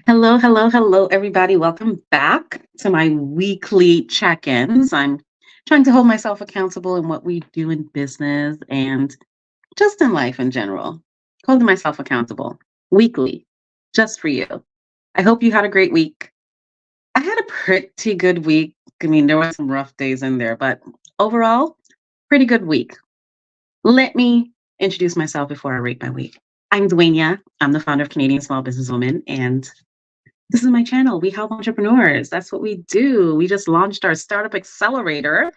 Hello, hello, hello, everybody. Welcome back to my weekly check ins. I'm trying to hold myself accountable in what we do in business and just in life in general. Holding myself accountable weekly, just for you. I hope you had a great week. I had a pretty good week. I mean, there were some rough days in there, but overall, pretty good week. Let me introduce myself before I rate my week. I'm Dwaynia. I'm the founder of Canadian Small Businesswoman, and this is my channel. We help entrepreneurs. That's what we do. We just launched our startup accelerator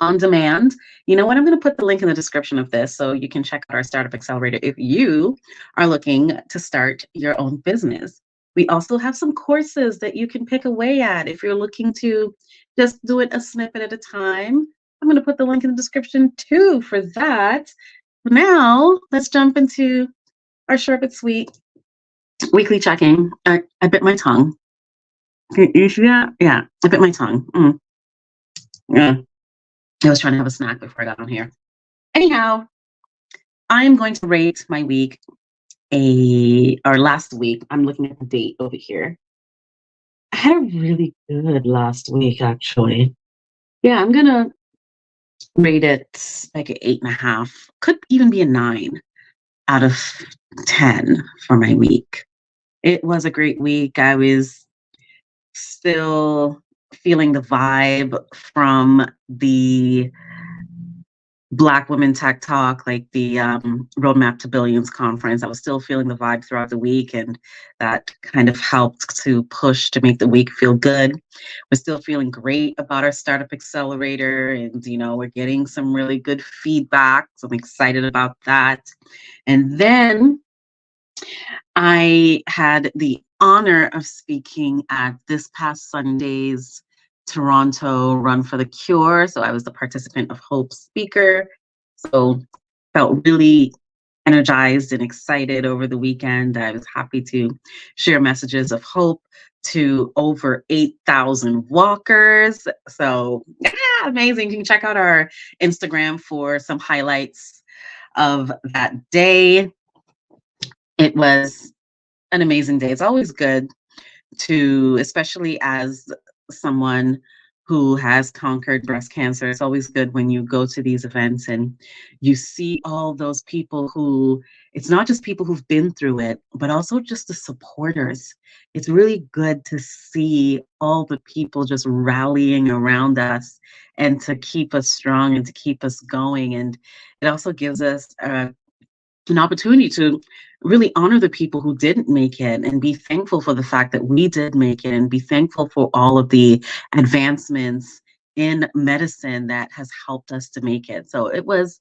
on demand. You know what? I'm going to put the link in the description of this so you can check out our startup accelerator if you are looking to start your own business. We also have some courses that you can pick away at if you're looking to just do it a snippet at a time. I'm going to put the link in the description too for that. Now, let's jump into our short but sweet weekly checking. I bit my tongue. Can you see that? Yeah, I bit my tongue. Yeah, I was trying to have a snack before I got on here. Anyhow, I'm going to rate my week or last week. I'm looking at the date over here. I had a really good last week, actually. Yeah, I'm gonna rate it like an 8.5. Could even be a 9 out of 10 for my week. It was a great week. I was still feeling the vibe from the Black Women Tech Talk, like the Roadmap to Billions conference. I was still feeling the vibe throughout the week, and that kind of helped to push to make the week feel good. We're still feeling great about our startup accelerator, and we're getting some really good feedback. So I'm excited about that. And then I had the honor of speaking at this past Sunday's Toronto Run for the Cure. So I was the participant of Hope speaker. So felt really energized and excited over the weekend. I was happy to share messages of hope to over 8,000 walkers. So yeah, amazing. You can check out our Instagram for some highlights of that day. It was an amazing day. It's always good to, especially as someone who has conquered breast cancer, it's always good when you go to these events and you see all those people who, it's not just people who've been through it, but also just the supporters. It's really good to see all the people just rallying around us and to keep us strong and to keep us going. And it also gives us an opportunity to really honor the people who didn't make it and be thankful for the fact that we did make it and be thankful for all of the advancements in medicine that has helped us to make it. So it was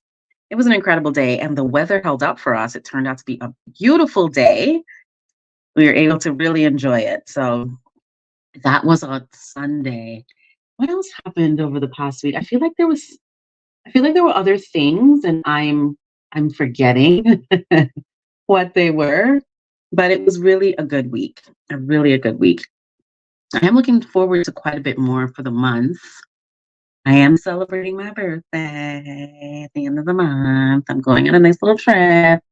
an incredible day, and the weather held up for us. It turned out to be a beautiful day. We were able to really enjoy it. So that was on Sunday. What else happened over the past week? I feel like there were other things, and I'm forgetting what they were, but it was really a good week. A good week. I am looking forward to quite a bit more for the month. I am celebrating my birthday at the end of the month. I'm going on a nice little trip.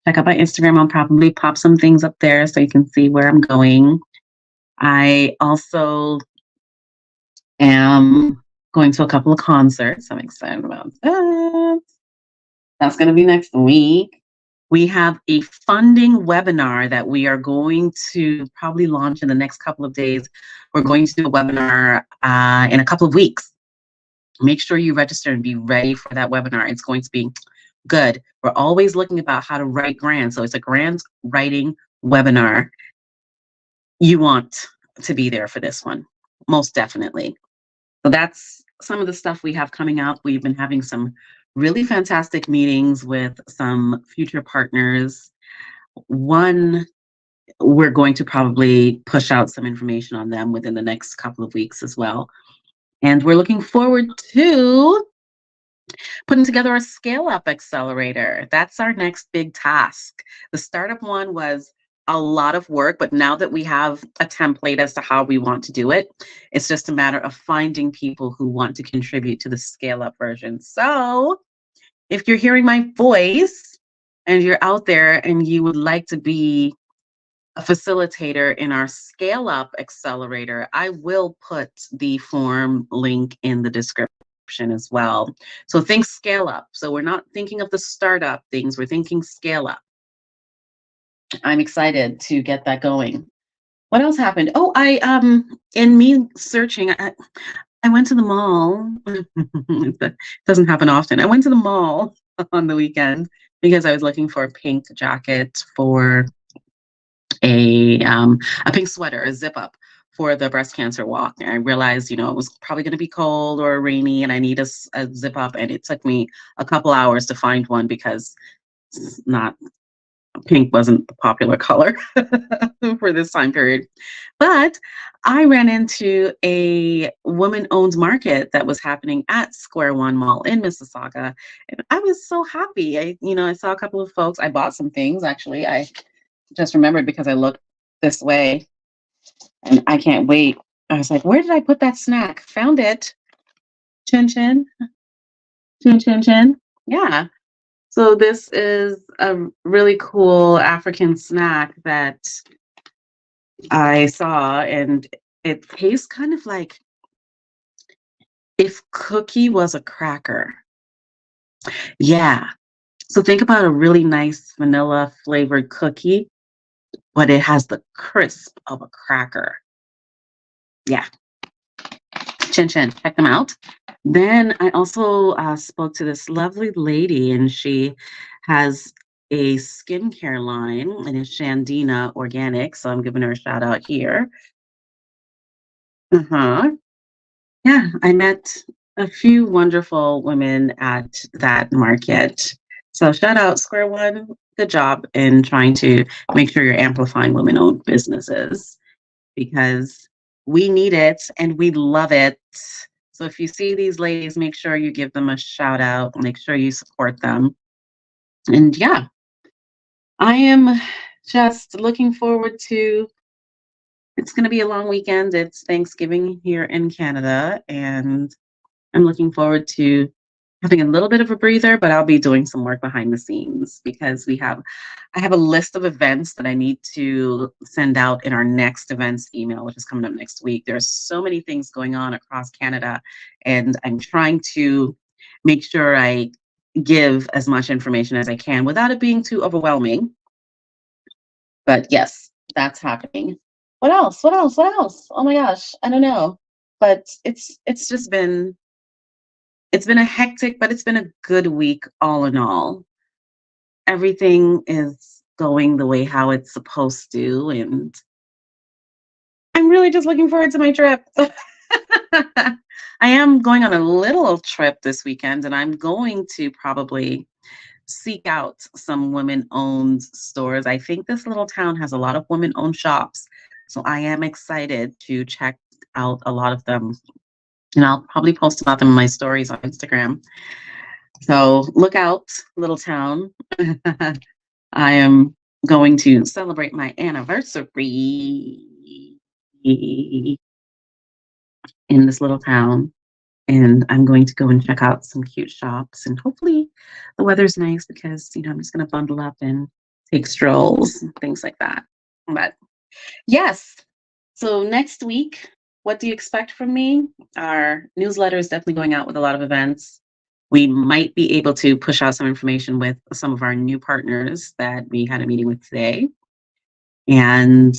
Check out my Instagram. I'll probably pop some things up there so you can see where I'm going. I also am going to a couple of concerts. I'm excited about that. That's going to be next week. We have a funding webinar that we are going to probably launch in the next couple of days. We're going to do a webinar in a couple of weeks. Make sure you register and be ready for that webinar. It's going to be good. We're always looking about how to write grants. So it's a grant writing webinar. You want to be there for this one, most definitely. So that's some of the stuff we have coming up. We've been having some really fantastic meetings with some future partners. One, we're going to probably push out some information on them within the next couple of weeks as well. And we're looking forward to putting together a scale up accelerator. That's our next big task. The startup one was a lot of work, but now that we have a template as to how we want to do it, it's just a matter of finding people who want to contribute to the scale up version. So if you're hearing my voice and you're out there and you would like to be a facilitator in our Scale Up Accelerator. I will put the form link in the description as well. So think scale up. So we're not thinking of the startup things, we're thinking scale up. I'm excited to get that going. What else happened? Oh, in me searching, I went to the mall. That doesn't happen often. I went to the mall on the weekend because I was looking for a pink jacket for a pink sweater, a zip up for the breast cancer walk. And I realized, it was probably going to be cold or rainy, and I need a zip up. And it took me a couple hours to find one because it's not pink wasn't the popular color for this time period. But I ran into a woman-owned market that was happening at Square One Mall in Mississauga, and I was so happy. I saw a couple of folks. I bought some things actually. I just remembered because I looked this way, and I can't wait. I was like, "Where did I put that snack?" Found it. Chin chin, chin chin chin. Yeah. So this is a really cool African snack that I saw, and it tastes kind of like if cookie was a cracker. Yeah. So think about a really nice vanilla flavored cookie, but it has the crisp of a cracker. Yeah. Chin Chin, check them out. Then I also spoke to this lovely lady, and she has a skincare line, and it's Shandina Organic. So I'm giving her a shout out here. Uh-huh. Yeah, I met a few wonderful women at that market. So shout out Square One. Good job in trying to make sure you're amplifying women-owned businesses, because we need it and we love it. So if you see these ladies, make sure you give them a shout out, make sure you support them. And yeah, I am just looking forward to, it's going to be a long weekend. It's Thanksgiving here in Canada, and I'm looking forward to having a little bit of a breather, but I'll be doing some work behind the scenes because I have a list of events that I need to send out in our next events email, which is coming up next week. There's so many things going on across Canada, and I'm trying to make sure I give as much information as I can without it being too overwhelming. But yes, that's happening. What else? What else? What else? Oh my gosh, I don't know. But it's just been, it's been a hectic, but it's been a good week all in all. Everything is going the way how it's supposed to, and I'm really just looking forward to my trip. I am going on a little trip this weekend, and I'm going to probably seek out some women-owned stores. I think this little town has a lot of women-owned shops, so I am excited to check out a lot of them, and I'll probably post about them in my stories on Instagram. So look out, little town. I am going to celebrate my anniversary in this little town. And I'm going to go and check out some cute shops. And hopefully the weather's nice because, I'm just going to bundle up and take strolls and things like that. But yes. So next week, what do you expect from me? Our newsletter is definitely going out with a lot of events. We might be able to push out some information with some of our new partners that we had a meeting with today. And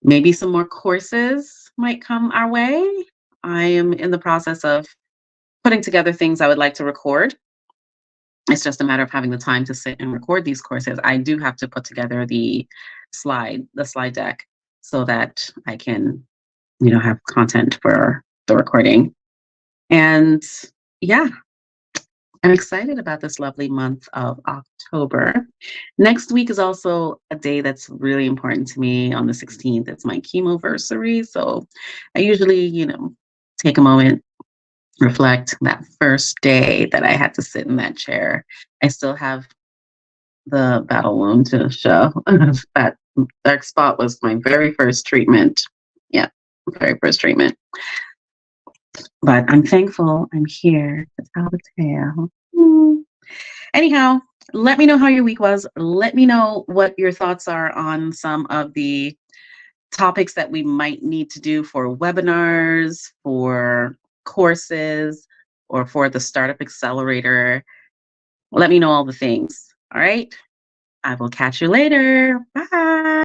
maybe some more courses might come our way. I am in the process of putting together things I would like to record. It's just a matter of having the time to sit and record these courses. I do have to put together the slide deck so that I can, have content for the recording. And yeah, I'm excited about this lovely month of October. Next week is also a day that's really important to me. On the 16th, it's my chemoversary. So I usually, take a moment, reflect that first day that I had to sit in that chair. I still have the battle wound to show. That dark spot was my very first treatment. Yeah, very first treatment. But I'm thankful I'm here to tell the tale. Anyhow, Let me know how your week was. Let me know what your thoughts are on some of the topics that we might need to do for webinars, for courses, or for the Startup Accelerator. Let me know all the things. All right. I will catch you later. Bye.